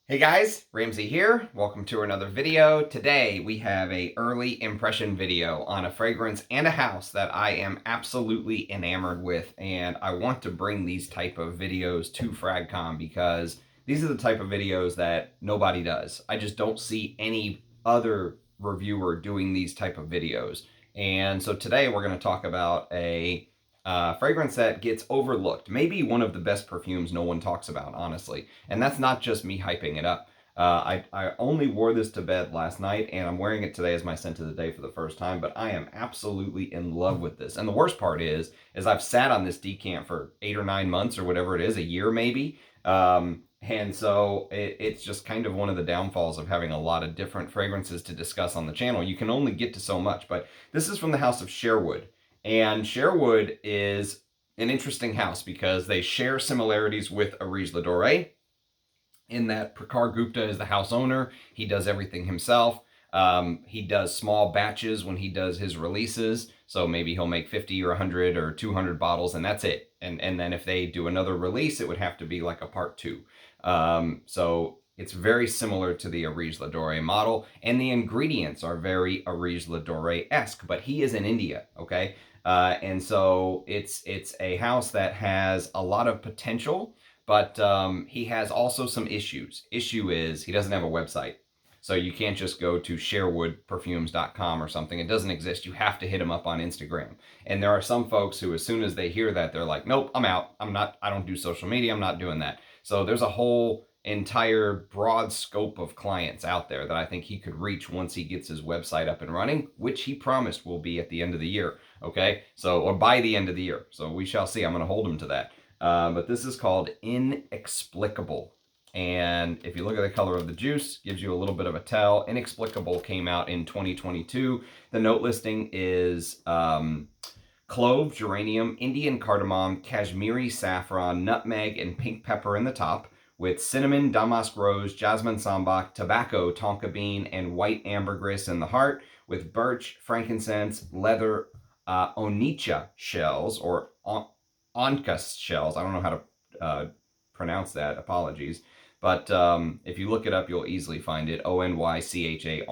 Hey guys, Ramsey here. Welcome to another video. Today we have a early impression video on a fragrance and a house that I am absolutely enamored with, and I want to bring these type of videos to FragCon because these are the type of videos that nobody does. I just don't see any other reviewer doing these type of videos. And so today we're going to talk about a fragrance that gets overlooked. Maybe one of the best perfumes no one talks about, honestly. And that's not just me hyping it up. I only wore this to bed last night, and I'm wearing it today as my scent of the day for the first time, but I am absolutely in love with this. And the worst part is I've sat on this decant for 8 or 9 months or whatever it is, a year maybe. And so it's just kind of one of the downfalls of having a lot of different fragrances to discuss on the channel. You can only get to so much, but this is from the house of Sherwood. And Sherwood is an interesting house because they share similarities with Arise Ladore in that Prakhar Gupta is the house owner. He does everything himself. He does small batches when he does his releases. So maybe he'll make 50 or 100 or 200 bottles and that's it. And then if they do another release, it would have to be like a part two. So it's very similar to the Arise Ladore model, and the ingredients are very Arise Ladore-esque, but he is in India, okay? And so it's a house that has a lot of potential, but he has also some issues. Issue is he doesn't have a website. So you can't just go to sherwoodparfums.com or something. It doesn't exist. You have to hit him up on Instagram. And there are some folks who, as soon as they hear that, they're like, nope, I'm out. I don't do social media. I'm not doing that. So there's a whole entire broad scope of clients out there that I think he could reach once he gets his website up and running, which he promised will be at the end of the year. Okay, so, or by the end of the year. So we shall see. I'm going to hold him to that. But this is called Inexplicable. And if you look at the color of the juice, gives you a little bit of a tell. Inexplicable came out in 2022. The note listing is clove, geranium, Indian cardamom, Kashmiri saffron, nutmeg, and pink pepper in the top, with cinnamon, damask rose, jasmine sambac, tobacco, tonka bean, and white ambergris in the heart, with birch, frankincense, leather, onycha shells, or onca shells. I don't know how to pronounce that. Apologies. But if you look it up, you'll easily find it. Onycha,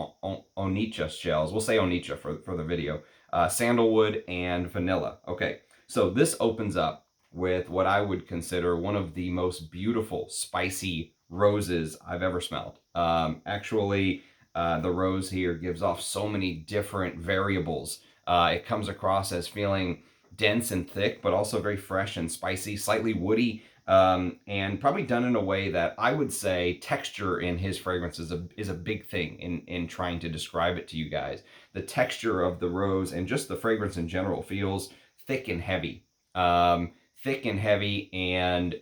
onycha shells. We'll say onycha for the video. Sandalwood and vanilla. Okay, so this opens up with what I would consider one of the most beautiful, spicy roses I've ever smelled. Actually, the rose here gives off so many different variables. It comes across as feeling dense and thick, but also very fresh and spicy, slightly woody, and probably done in a way that I would say texture in his fragrance is a big thing in trying to describe it to you guys. The texture of the rose and just the fragrance in general feels thick and heavy. Thick and heavy and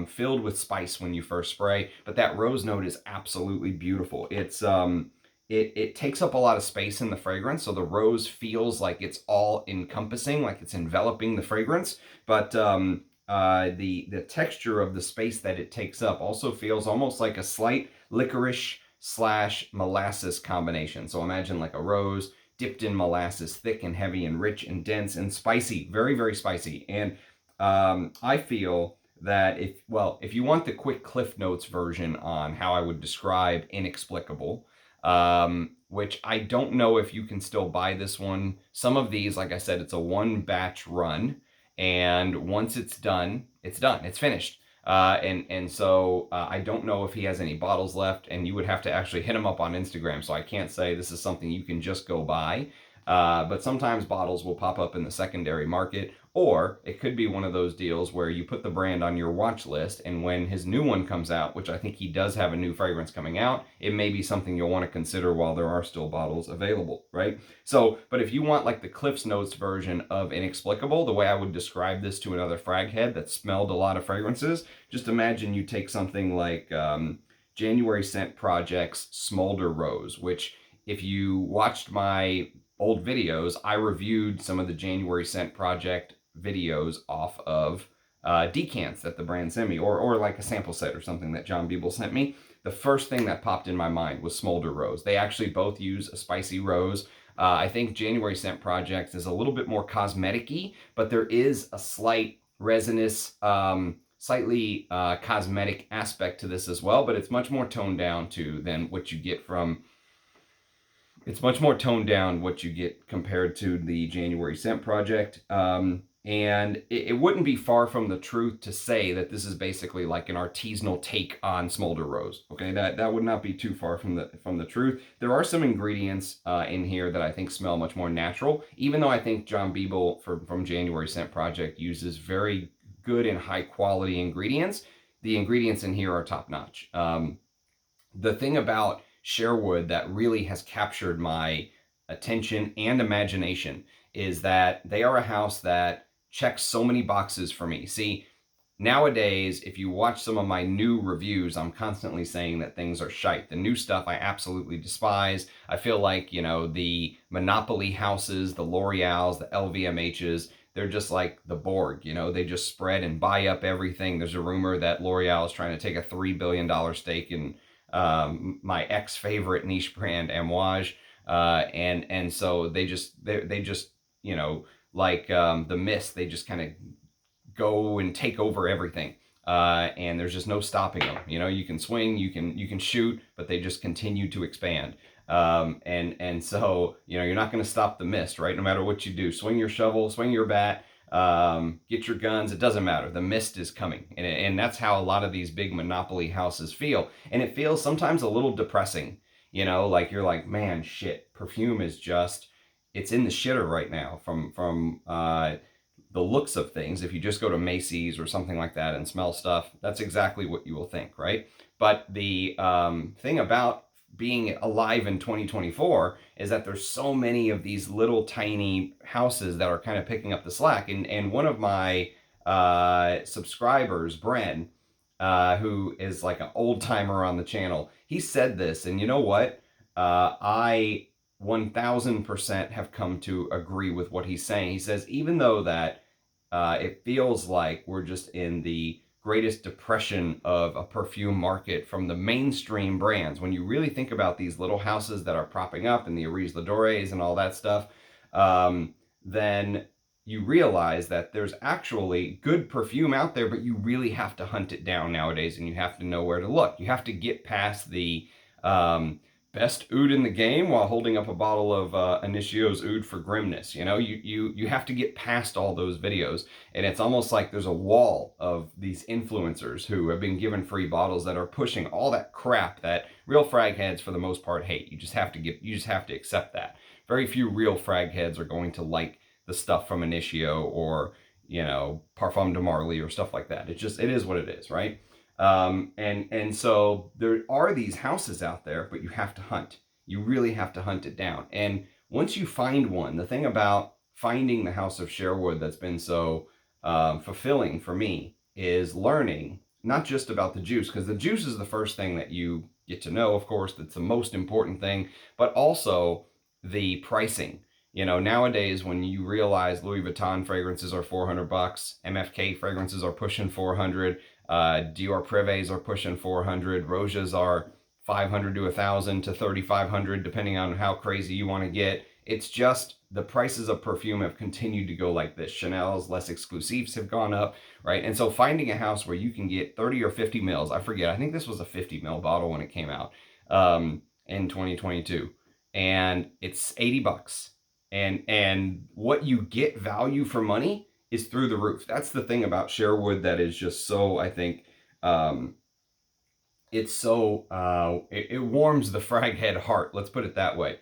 filled with spice when you first spray, but that rose note is absolutely beautiful. It takes up a lot of space in the fragrance, so the rose feels like it's all encompassing, like it's enveloping the fragrance, but the texture of the space that it takes up also feels almost like a slight licorice / molasses combination. So imagine like a rose dipped in molasses, thick and heavy and rich and dense and spicy, very, very spicy. And I feel that if you want the quick Cliff Notes version on how I would describe Inexplicable, which I don't know if you can still buy this one. Some of these, like I said, it's a one batch run, and once it's done, it's done. It's finished. So I don't know if he has any bottles left, and you would have to actually hit him up on Instagram. So I can't say this is something you can just go buy. But sometimes bottles will pop up in the secondary market, or it could be one of those deals where you put the brand on your watch list, and when his new one comes out, which I think he does have a new fragrance coming out, it may be something you'll want to consider while there are still bottles available, right? So, but if you want like the Cliff's Notes version of Inexplicable, the way I would describe this to another frag head that smelled a lot of fragrances, just imagine you take something like January Scent Project's Smolderose, which if you watched my old videos, I reviewed some of the January Scent Project videos off of decants that the brand sent me, or like a sample set or something that John Beeble sent me. The first thing that popped in my mind was Smolderose. They actually both use a spicy rose. I think January Scent Project is a little bit more cosmetic-y, but there is a slight resinous slightly cosmetic aspect to this as well, but it's much more toned down than what you get from. It's much more toned down what you get compared to the January Scent Project. And it wouldn't be far from the truth to say that this is basically like an artisanal take on Smolderose. Okay, that would not be too far from the truth. There are some ingredients in here that I think smell much more natural, even though I think John Beeble from January Scent Project uses very good and high quality ingredients. The ingredients in here are top notch. The thing about Sherwood that really has captured my attention and imagination is that they are a house that checks so many boxes for me. See, nowadays, if you watch some of my new reviews, I'm constantly saying that things are shite. The new stuff I absolutely despise. I feel like, you know, the Monopoly houses, the L'Oreals, the LVMHs, they're just like the Borg, you know, they just spread and buy up everything. There's a rumor that L'Oreal is trying to take a $3 billion stake in my ex-favorite niche brand, Amouage. And so they just, you know, like the Mist, they just kind of go and take over everything. And there's just no stopping them. You know, you can swing, you can shoot, but they just continue to expand. And so, you know, you're not going to stop the Mist, right? No matter what you do, swing your shovel, swing your bat, get your guns, it doesn't matter. The Mist is coming. And that's how a lot of these big Monopoly houses feel. And it feels sometimes a little depressing, you know, like you're like, man, shit, perfume is just, it's in the shitter right now from the looks of things. If you just go to Macy's or something like that and smell stuff, that's exactly what you will think, right? But the thing about being alive in 2024 is that there's so many of these little tiny houses that are kind of picking up the slack. And one of my subscribers, Bren, who is like an old timer on the channel, he said this, and you know what? I 1000% have come to agree with what he's saying. He says, even though that it feels like we're just in the greatest depression of a perfume market from the mainstream brands, when you really think about these little houses that are propping up and the Aries Ladores and all that stuff, then you realize that there's actually good perfume out there, but you really have to hunt it down nowadays, and you have to know where to look. You have to get past the best oud in the game while holding up a bottle of Initio's oud for grimness. You know, you have to get past all those videos, and it's almost like there's a wall of these influencers who have been given free bottles that are pushing all that crap that real frag heads for the most part hate. You just have to accept that. Very few real frag heads are going to like the stuff from Initio or, you know, Parfum de Marly or stuff like that. It is what it is, right? And so there are these houses out there, but you have to hunt. You really have to hunt it down. And once you find one, the thing about finding the house of Sherwood that's been so fulfilling for me is learning not just about the juice, because the juice is the first thing that you get to know, of course, that's the most important thing, but also the pricing. You know, nowadays when you realize Louis Vuitton fragrances are $400, MFK fragrances are pushing 400, Dior Privés are pushing 400, Rojas are 500 to 1,000 to 3,500, depending on how crazy you want to get. It's just the prices of perfume have continued to go like this. Chanel's less exclusives have gone up, right? And so finding a house where you can get 30 or 50 mils, I forget, I think this was a 50 mil bottle when it came out in 2022, and it's $80. And what you get value for money is through the roof. That's the thing about Sherwood that is just so, I think, it's so, it warms the frag head heart. Let's put it that way.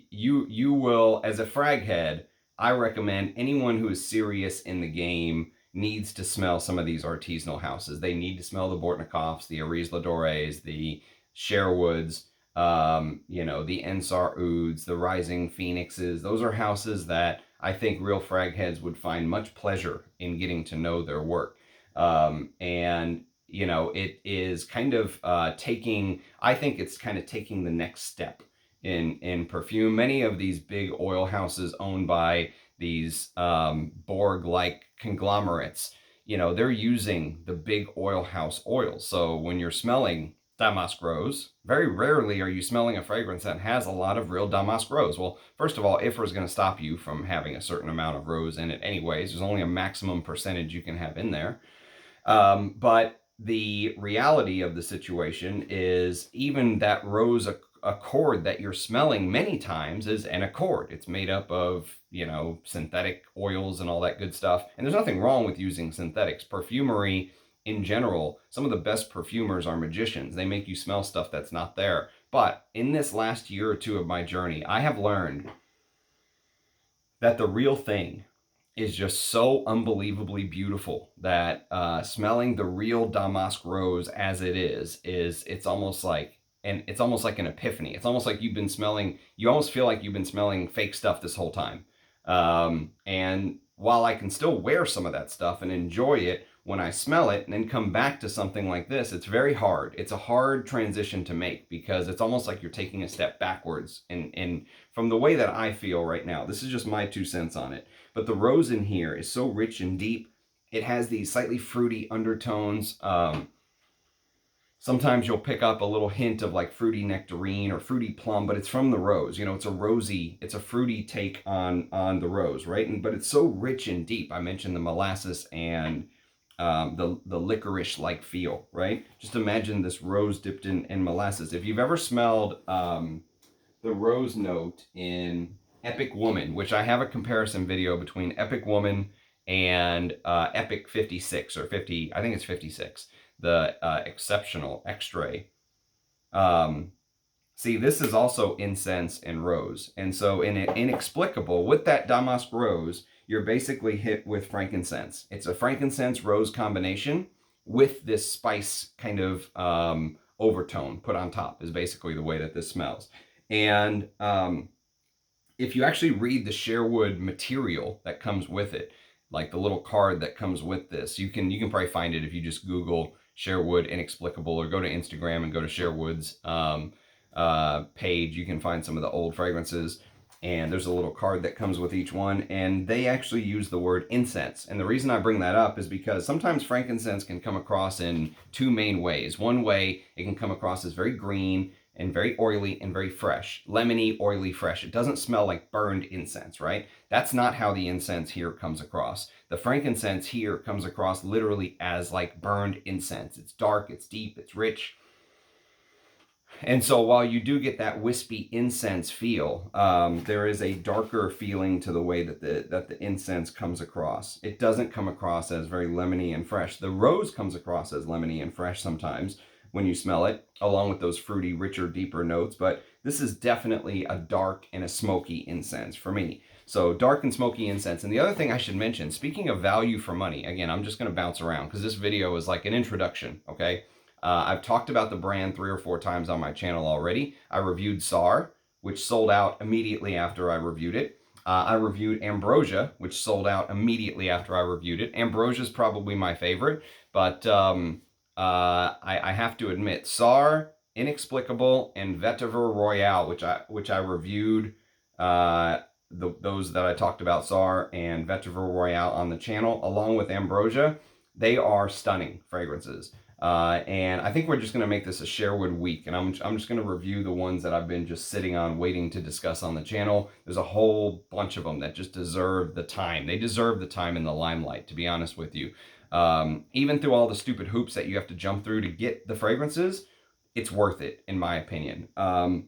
You will, as a frag head, I recommend anyone who is serious in the game needs to smell some of these artisanal houses. They need to smell the Bortnikoffs, the Aries Ladores, the Sherwoods, you know, the Ensar Ouds, the Rising Phoenixes. Those are houses that I think real frag heads would find much pleasure in getting to know their work. And, you know, it is kind of I think it's kind of taking the next step in perfume. Many of these big oil houses owned by these Borg-like conglomerates, you know, they're using the big oil house oils. So when you're smelling Damask Rose, very rarely are you smelling a fragrance that has a lot of real Damask Rose. Well, first of all, IFRA is going to stop you from having a certain amount of rose in it anyways. There's only a maximum percentage you can have in there. But the reality of the situation is even that rose accord that you're smelling many times is an accord. It's made up of, you know, synthetic oils and all that good stuff. And there's nothing wrong with using synthetics. Perfumery in general, some of the best perfumers are magicians. They make you smell stuff that's not there. But in this last year or two of my journey, I have learned that the real thing is just so unbelievably beautiful that smelling the real damask rose as it is it's almost like, and it's almost like an epiphany. It's almost like you've been smelling, you almost feel like you've been smelling fake stuff this whole time. And while I can still wear some of that stuff and enjoy it, when I smell it and then come back to something like this, it's very hard. It's a hard transition to make because it's almost like you're taking a step backwards. And from the way that I feel right now, this is just my 2 cents on it. But the rose in here is so rich and deep. It has these slightly fruity undertones. Sometimes you'll pick up a little hint of like fruity nectarine or fruity plum, but it's from the rose. You know, it's a rosy, it's a fruity take on the rose, right? But it's so rich and deep. I mentioned the molasses and the licorice-like feel, right? Just imagine this rose dipped in molasses. If you've ever smelled the rose note in Epic Woman, which I have a comparison video between Epic Woman and Epic 56 or 50, I think it's 56, the exceptional extrait. See, this is also incense and rose. And so in Inexplicable, with that damask rose, you're basically hit with frankincense. It's a frankincense rose combination with this spice kind of overtone put on top is basically the way that this smells. And if you actually read the Sherwood material that comes with it, like the little card that comes with this, you can probably find it if you just Google Sherwood Inexplicable or go to Instagram and go to Sherwood's page. You can find some of the old fragrances, and there's a little card that comes with each one, and they actually use the word incense. And the reason I bring that up is because sometimes frankincense can come across in 2 main ways. One way, it can come across as very green and very oily and very fresh. Lemony, oily, fresh. It doesn't smell like burned incense, right? That's not how the incense here comes across. The frankincense here comes across literally as like burned incense. It's dark, it's deep, it's rich. And so while you do get that wispy incense feel, there is a darker feeling to the way that the incense comes across. It doesn't come across as very lemony and fresh. The rose comes across as lemony and fresh sometimes when you smell it, along with those fruity, richer, deeper notes. But this is definitely a dark and a smoky incense for me. So dark and smoky incense. And the other thing I should mention, speaking of value for money, again, I'm just going to bounce around because this video is like an introduction, okay? I've talked about the brand 3 or 4 times on my channel already. I reviewed Czar, which sold out immediately after I reviewed it. I reviewed Ambrosia, which sold out immediately after I reviewed it. Ambrosia is probably my favorite, but I have to admit, Czar, Inexplicable, and Vetiver Royale, which I reviewed, those that I talked about, Czar and Vetiver Royale on the channel, along with Ambrosia, they are stunning fragrances. And I think we're just going to make this a Sherwood week, and I'm just going to review the ones that I've been just sitting on waiting to discuss on the channel. There's a whole bunch of them that just deserve the time. They deserve the time in the limelight, to be honest with you. Even through all the stupid hoops that you have to jump through to get the fragrances, it's worth it, in my opinion,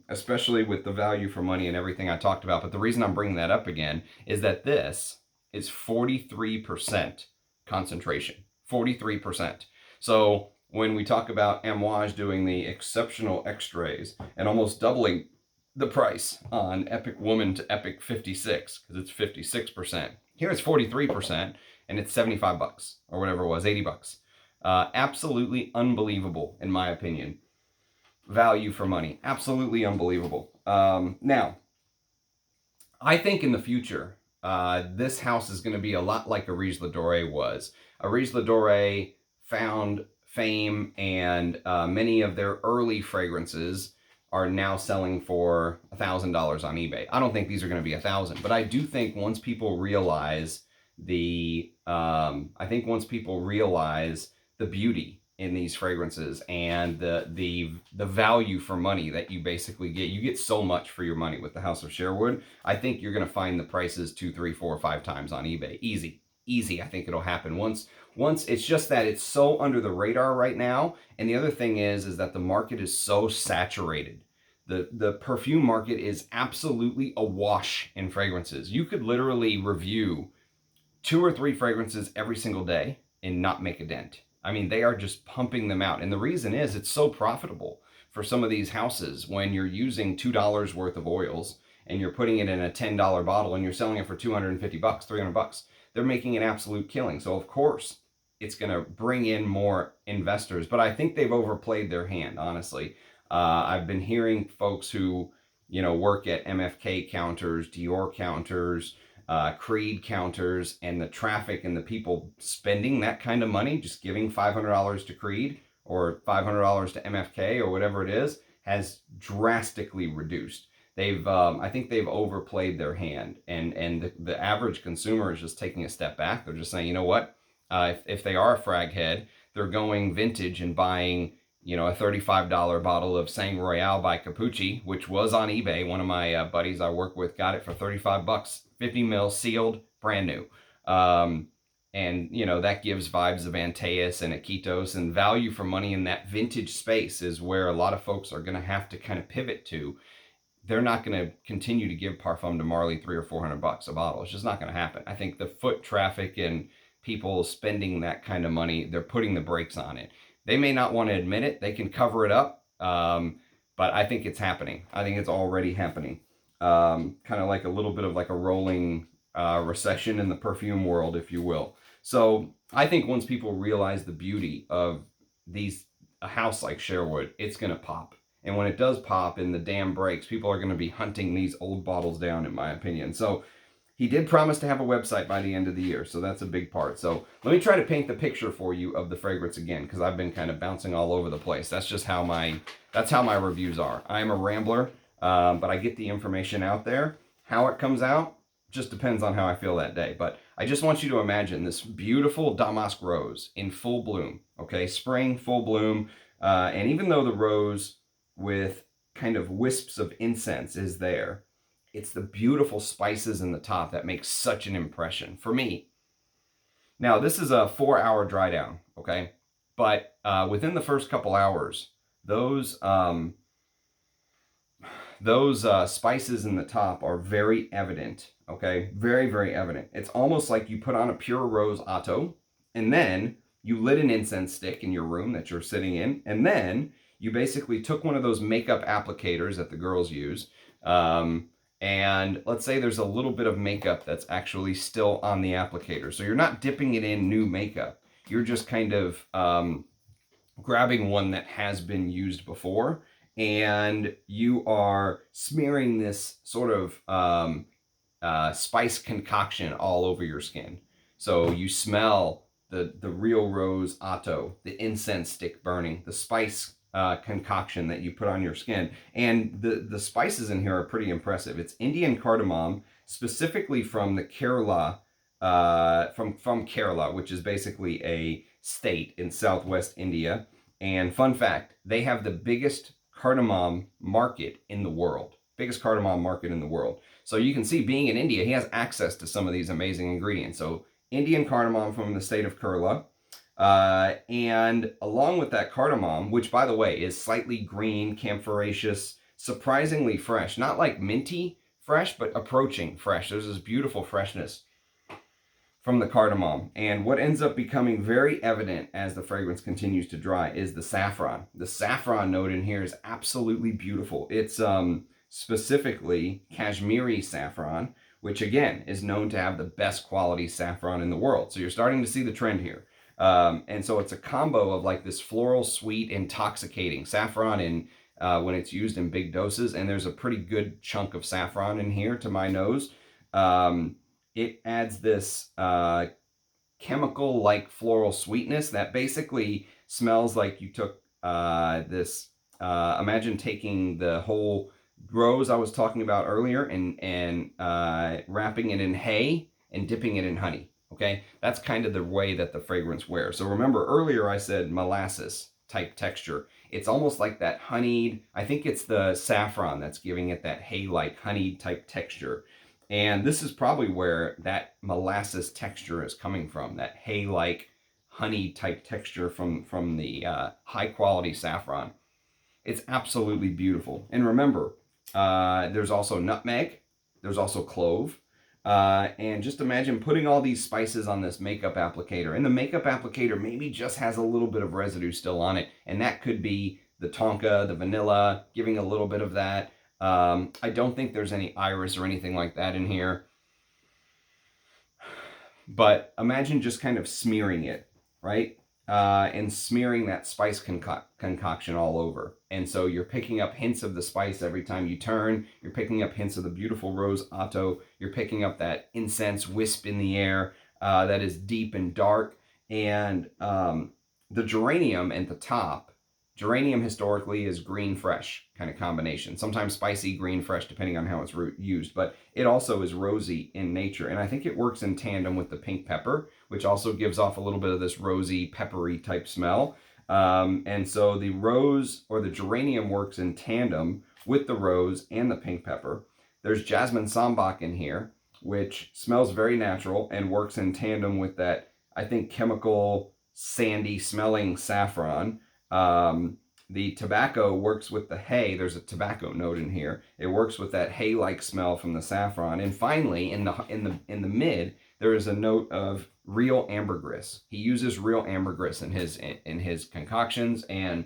especially with the value for money and everything I talked about. But the reason I'm bringing that up again is that this is 43% concentration, 43%. So when we talk about Amouage doing the exceptional extraits and almost doubling the price on Epic Woman to Epic 56, because it's 56%. Here it's 43%, and it's 75 bucks, or whatever it was, 80 bucks. Absolutely unbelievable, in my opinion. Value for money. Absolutely unbelievable. Now, I think in the future, this house is going to be a lot like Arige Ladore was. Arige Ladore found fame, and many of their early fragrances are now selling for $1,000 on eBay. I don't think these are going to be $1,000, but I do think once people realize the beauty in these fragrances and the value for money that you basically get, you get so much for your money with the House of Sherwood. I think you're going to find the prices 2, 3, 4, 5 times on eBay. Easy. easy. I think it'll happen once it's just that it's so under the radar right now. And the other thing is that the market is so saturated. The perfume market is absolutely awash in fragrances. You could literally review 2 or 3 fragrances every single day and not make a dent. I mean, they are just pumping them out. And the reason is it's so profitable for some of these houses when you're using $2 worth of oils and you're putting it in a $10 bottle and you're selling it for 250 bucks, 300 bucks. They're making an absolute killing. So of course, it's going to bring in more investors, but I think they've overplayed their hand, honestly. I've been hearing folks who, work at MFK counters, Dior counters, Creed counters, and the traffic and the people spending that kind of money, just giving $500 to Creed or $500 to MFK or whatever it is, has drastically reduced. I think they've overplayed their hand, and the average consumer is just taking a step back. They're just saying, you know what? If they are a frag head, they're going vintage and buying, a $35 bottle of Sang Royale by Capucci, which was on eBay. One of my buddies I work with got it for 35 bucks, 50 mil, sealed, brand new. And, that gives vibes of Antaeus and Iquitos, and value for money in that vintage space is where a lot of folks are going to have to kind of pivot to. They're not going to continue to give Parfum de Marly $300 or $400 a bottle. It's just not going to happen. I think the foot traffic and people spending that kind of money, they're putting the brakes on it. They may not want to admit it. They can cover it up. But I think it's happening. I think it's already happening. Kind of like a little bit of like a rolling recession in the perfume world, if you will. So I think once people realize the beauty of a house like Sherwood, it's going to pop. And when it does pop and the dam breaks, people are going to be hunting these old bottles down, in my opinion. So he did promise to have a website by the end of the year, so that's a big part. So let me try to paint the picture for you of the fragrance again, because I've been kind of bouncing all over the place. That's just how my reviews are. I'm a rambler, but I get the information out there. How it comes out just depends on how I feel that day. But I just want you to imagine this beautiful damask rose in full bloom, okay? Spring, full bloom. And even though the rose with kind of wisps of incense is there, it's the beautiful spices in the top that make such an impression for me. Now, this is a 4-hour dry down, okay? But within the first couple hours, those spices in the top are very evident, okay? Very, very evident. It's almost like you put on a pure rose Otto, and then you lit an incense stick in your room that you're sitting in, and then you basically took one of those makeup applicators that the girls use, and let's say there's a little bit of makeup that's actually still on the applicator. So you're not dipping it in new makeup. You're just kind of grabbing one that has been used before, and you are smearing this sort of spice concoction all over your skin. So you smell the real rose Otto, the incense stick burning, the spice concoction that you put on your skin. And the spices in here are pretty impressive. It's Indian cardamom, specifically from the Kerala, from Kerala, which is basically a state in southwest India. And fun fact, they have the biggest cardamom market in the world. Biggest cardamom market in the world. So you can see, being in India, he has access to some of these amazing ingredients. So Indian cardamom from the state of Kerala. And along with that cardamom, which by the way is slightly green, camphoraceous, surprisingly fresh, not like minty fresh, but approaching fresh. There's this beautiful freshness from the cardamom. And what ends up becoming very evident as the fragrance continues to dry is the saffron. The saffron note in here is absolutely beautiful. It's specifically Kashmiri saffron, which again is known to have the best quality saffron in the world. So you're starting to see the trend here. And so it's a combo of like this floral, sweet, intoxicating saffron in when it's used in big doses. And there's a pretty good chunk of saffron in here to my nose. It adds this chemical-like floral sweetness that basically smells like you took imagine taking the whole rose I was talking about earlier and wrapping it in hay and dipping it in honey. Okay, that's kind of the way that the fragrance wears. So remember earlier I said molasses type texture. It's almost like that honeyed, I think it's the saffron that's giving it that hay-like honey type texture. And this is probably where that molasses texture is coming from, that hay-like honey type texture from the high quality saffron. It's absolutely beautiful. And remember, there's also nutmeg, there's also clove. And just imagine putting all these spices on this makeup applicator. And the makeup applicator maybe just has a little bit of residue still on it. And that could be the tonka, the vanilla, giving a little bit of that. I don't think there's any iris or anything like that in here. But imagine just kind of smearing it, right? And smearing that spice concoction all over. And so you're picking up hints of the spice every time you turn. You're picking up hints of the beautiful rose otto. You're picking up that incense wisp in the air that is deep and dark. And the geranium at the top, geranium historically is green fresh kind of combination. Sometimes spicy, green fresh, depending on how it's used. But it also is rosy in nature. And I think it works in tandem with the pink pepper, which also gives off a little bit of this rosy, peppery type smell. And so the rose or the geranium works in tandem with the rose and the pink pepper. There's jasmine sambac in here, which smells very natural and works in tandem with that, I think, chemical, sandy smelling saffron. The tobacco works with the hay. There's a tobacco note in here. It works with that hay-like smell from the saffron. And finally, in the mid, there is a note of real ambergris. He uses real ambergris in his concoctions, and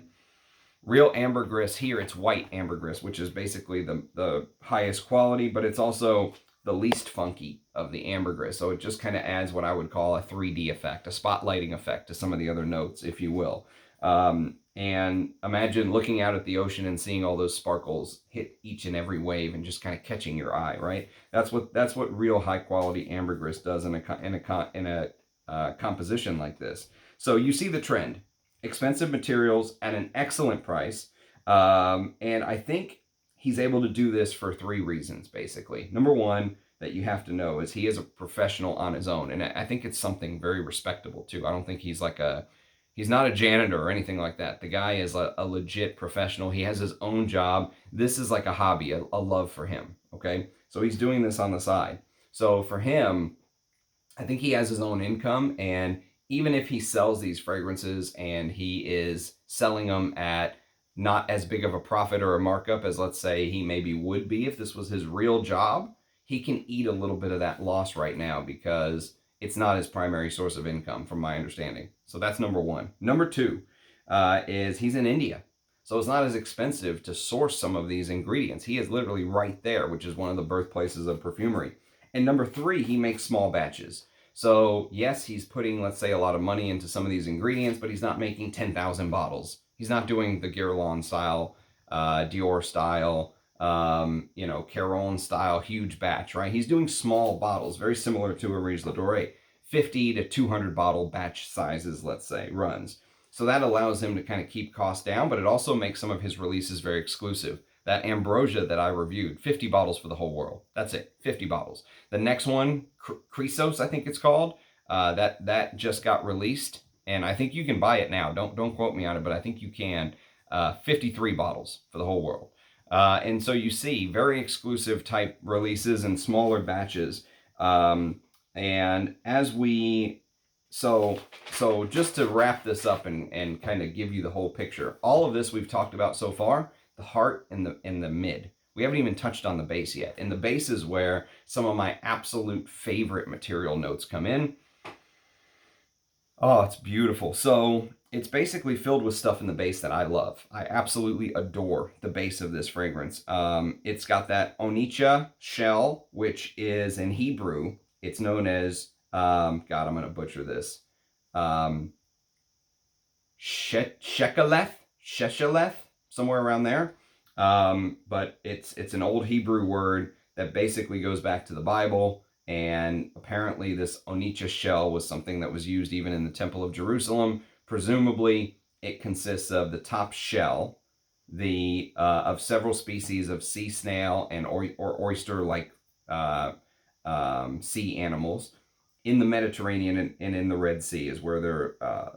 real ambergris here, it's white ambergris, which is basically the highest quality, but it's also the least funky of the ambergris. So it just kind of adds what I would call a 3D effect, a spotlighting effect to some of the other notes, if you will. And imagine looking out at the ocean and seeing all those sparkles hit each and every wave and just kind of catching your eye, right? That's what real high quality ambergris does in a composition like this. So you see the trend: expensive materials at an excellent price, and I think he's able to do this for 3 reasons, basically. Number one that you have to know is he is a professional on his own, and I think it's something very respectable too. I don't think he's he's not a janitor or anything like that. The guy is a legit professional. He has his own job. This is like a hobby, a love for him, okay? So he's doing this on the side. So for him, I think he has his own income, and even if he sells these fragrances and he is selling them at not as big of a profit or a markup as, let's say, he maybe would be if this was his real job, he can eat a little bit of that loss right now because it's not his primary source of income, from my understanding. So that's number one. Number two is he's in India. So it's not as expensive to source some of these ingredients. He is literally right there, which is one of the birthplaces of perfumery. And number three, he makes small batches. So yes, he's putting, let's say, a lot of money into some of these ingredients, but he's not making 10,000 bottles. He's not doing the Guerlain style, Dior style, Caron style huge batch, right? He's doing small bottles, very similar to a Riche Ladurée, 50 to 200 bottle batch sizes, let's say, runs. So that allows him to kind of keep costs down, but it also makes some of his releases very exclusive. That Ambrosia that I reviewed, 50 bottles for the whole world. That's it, 50 bottles. The next one, Chrysos, I think it's called, that just got released, and I think you can buy it now. Don't quote me on it, but I think you can. 53 bottles for the whole world. And so you see very exclusive type releases and smaller batches. And as we, so just to wrap this up and kind of give you the whole picture, all of this we've talked about so far, the heart and the mid. We haven't even touched on the base yet. And the base is where some of my absolute favorite material notes come in. Oh, it's beautiful. So it's basically filled with stuff in the base that I love. I absolutely adore the base of this fragrance. It's got that onycha shell, which is in Hebrew, it's known as, God, I'm going to butcher this. Shecheleth, somewhere around there. But it's an old Hebrew word that basically goes back to the Bible. And apparently this onycha shell was something that was used even in the Temple of Jerusalem. Presumably, it consists of the top shell, of several species of sea snail and or oyster-like sea animals in the Mediterranean and in the Red Sea is where they're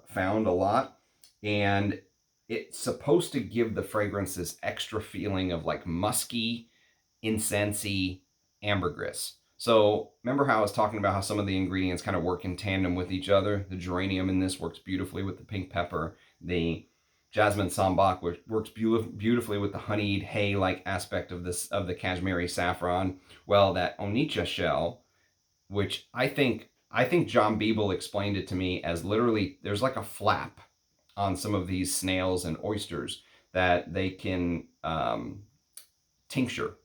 found a lot. And it's supposed to give the fragrance this extra feeling of like musky, incensey ambergris. So remember how I was talking about how some of the ingredients kind of work in tandem with each other? The geranium in this works beautifully with the pink pepper. The jasmine sambac, which works beautifully with the honeyed hay-like aspect of the cashmere saffron. Well, that onycha shell, which I think John Beeble explained it to me as literally there's like a flap on some of these snails and oysters that they can tincture.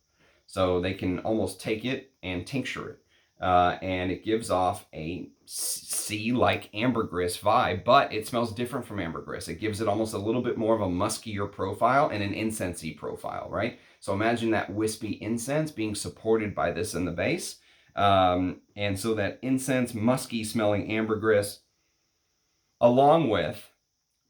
So they can almost take it and tincture it. And it gives off a sea-like ambergris vibe, but it smells different from ambergris. It gives it almost a little bit more of a muskier profile and an incensey profile, right? So imagine that wispy incense being supported by this in the base. And so that incense, musky smelling ambergris, along with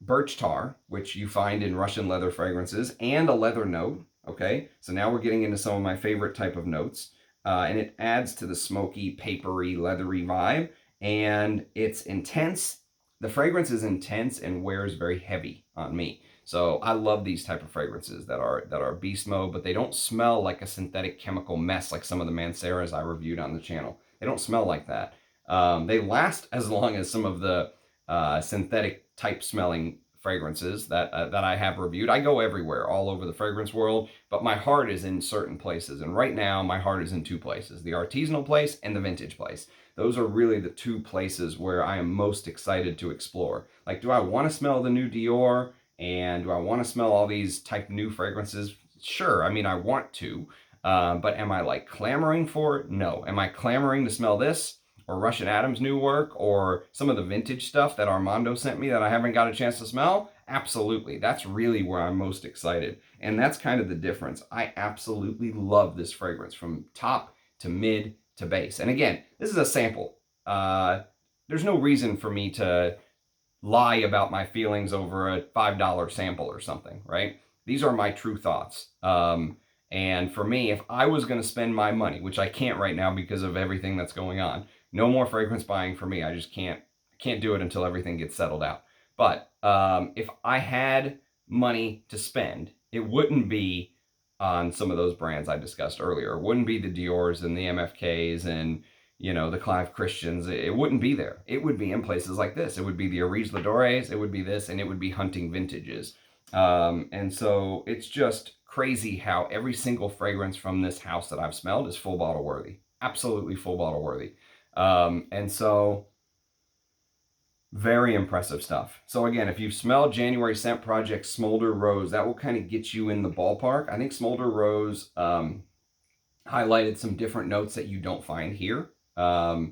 birch tar, which you find in Russian leather fragrances, and a leather note. Okay, so now we're getting into some of my favorite type of notes, and it adds to the smoky, papery, leathery vibe, and it's intense. The fragrance is intense and wears very heavy on me. So I love these type of fragrances that are beast mode, but they don't smell like a synthetic chemical mess like some of the Manceras I reviewed on the channel. They don't smell like that. They last as long as some of the synthetic type smelling fragrances that I have reviewed. I go everywhere, all over the fragrance world, but my heart is in certain places. And right now, my heart is in two places, the artisanal place and the vintage place. Those are really the two places where I am most excited to explore. Like, do I want to smell the new Dior? And do I want to smell all these type new fragrances? Sure, I mean, I want to. But am I like clamoring for it? No. Am I clamoring to smell this? Or Russian Adam's new work, or some of the vintage stuff that Armando sent me that I haven't got a chance to smell? Absolutely. That's really where I'm most excited. And that's kind of the difference. I absolutely love this fragrance from top to mid to base. And again, this is a sample. There's no reason for me to lie about my feelings over a $5 sample or something, right? These are my true thoughts. And for me, if I was going to spend my money, which I can't right now because of everything that's going on, no more fragrance buying for me. I just can't do it until everything gets settled out. But if I had money to spend, it wouldn't be on some of those brands I discussed earlier. It wouldn't be the Dior's and the MFK's and, you know, the Clive Christians. It wouldn't be there. It would be in places like this. It would be the Aries Ladores. It would be this, and it would be hunting vintages. And so it's just crazy how every single fragrance from this house that I've smelled is full bottle worthy. Absolutely full bottle worthy. And so very impressive stuff. So again, if you've smelled January Scent Project Smolder Rose, that will kind of get you in the ballpark. I think Smolder Rose highlighted some different notes that you don't find here. I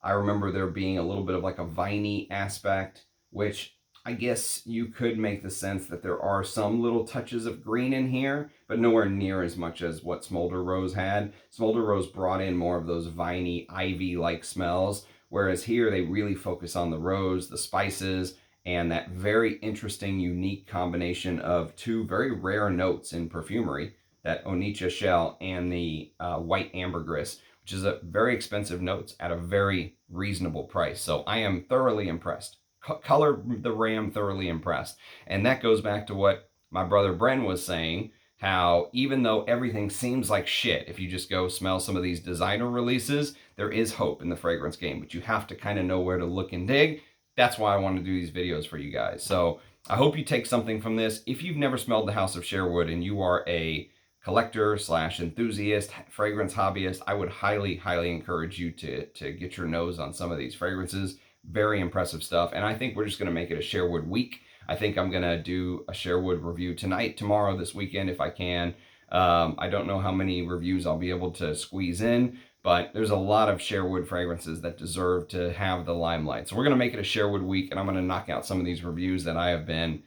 remember there being a little bit of like a viney aspect, which I guess you could make the sense that there are some little touches of green in here, but nowhere near as much as what Smolder Rose had. Smolder Rose brought in more of those viney, ivy-like smells, whereas here they really focus on the rose, the spices, and that very interesting, unique combination of two very rare notes in perfumery, that onycha shell and the white ambergris, which is a very expensive notes at a very reasonable price. So I am thoroughly impressed. Color the Ram thoroughly impressed. And that goes back to what my brother Bren was saying, how even though everything seems like shit, if you just go smell some of these designer releases, there is hope in the fragrance game, but you have to kind of know where to look and dig. That's why I want to do these videos for you guys. So I hope you take something from this. If you've never smelled the House of Sherwood and you are a collector / enthusiast, fragrance hobbyist, I would highly, highly encourage you to get your nose on some of these fragrances. Very impressive stuff. And I think we're just going to make it a Sherwood week. I think I'm going to do a Sherwood review tonight, tomorrow, this weekend, if I can. I don't know how many reviews I'll be able to squeeze in, but there's a lot of Sherwood fragrances that deserve to have the limelight. So we're going to make it a Sherwood week, and I'm going to knock out some of these reviews that I have been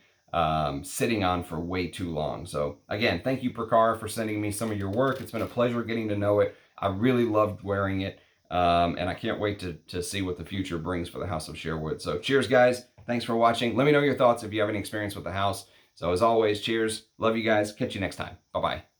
sitting on for way too long. So again, thank you, Prakhar, for sending me some of your work. It's been a pleasure getting to know it. I really loved wearing it. And I can't wait to see what the future brings for the House of Sherwood. So cheers, guys. Thanks for watching. Let me know your thoughts if you have any experience with the house. So as always, cheers. Love you guys. Catch you next time. Bye-bye.